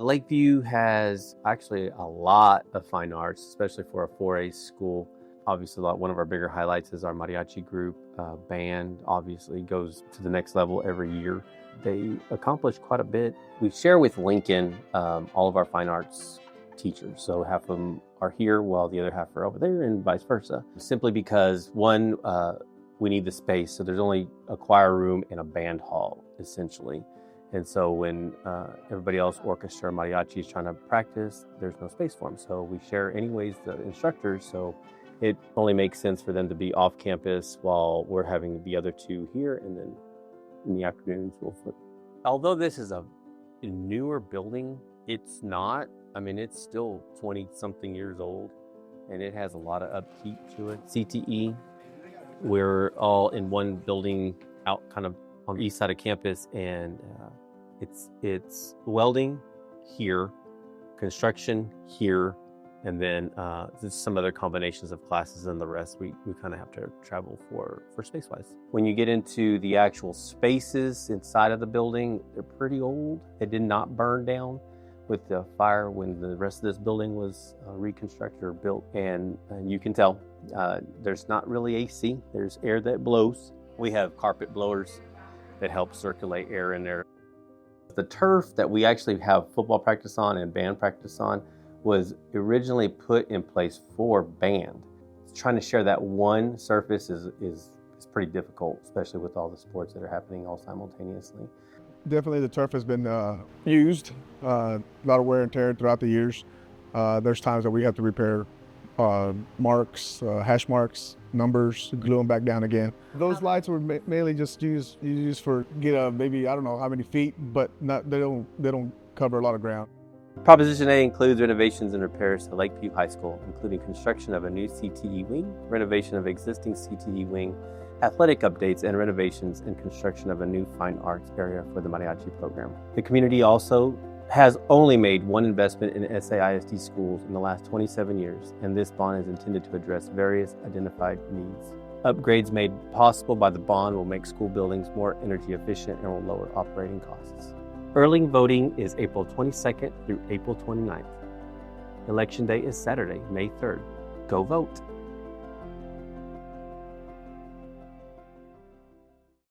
Lakeview has actually a lot of fine arts, especially for a 4A school. Obviously, one of our bigger highlights is our mariachi group. Band obviously goes to the next level every year. They accomplish quite a bit. We share with Lincoln all of our fine arts teachers. So half of them are here while the other half are over there and vice versa. Simply because one, we need the space. So there's only a choir room and a band hall, essentially. And so when everybody else, orchestra, mariachi, is trying to practice, there's no space for them. So we share anyways the instructors. So it only makes sense for them to be off campus while we're having the other two here. And then in the afternoons, we'll flip. Although this is a newer building, it's not. I mean, it's still 20-something years old, and it has a lot of upkeep to it. CTE, we're all in one building out kind of on the east side of campus, and it's welding here, construction here, and then there's some other combinations of classes, and the rest we kind of have to travel for space-wise. When you get into the actual spaces inside of the building, they're pretty old. They did not burn down with the fire when the rest of this building was reconstructed or built, and you can tell there's not really AC. There's air that blows. We have carpet blowers that help circulate air in there. The turf that we actually have football practice on and band practice on was originally put in place for band. Trying to share that one surface is pretty difficult, especially with all the sports that are happening all simultaneously. Definitely the turf has been used, a lot of wear and tear throughout the years. There's times that we have to repair marks, hash marks, numbers, glue them back down again. Those lights were mainly just used for maybe, I don't know how many feet, but they don't cover a lot of ground. Proposition A includes renovations and repairs to Lakeview High School, including construction of a new CTE wing, renovation of existing CTE wing, athletic updates and renovations, and construction of a new fine arts area for the mariachi program. The community also has only made one investment in SAISD schools in the last 27 years, and this bond is intended to address various identified needs. Upgrades made possible by the bond will make school buildings more energy efficient and will lower operating costs. Early voting is April 22nd through April 29th. Election day is Saturday, May 3rd. Go vote.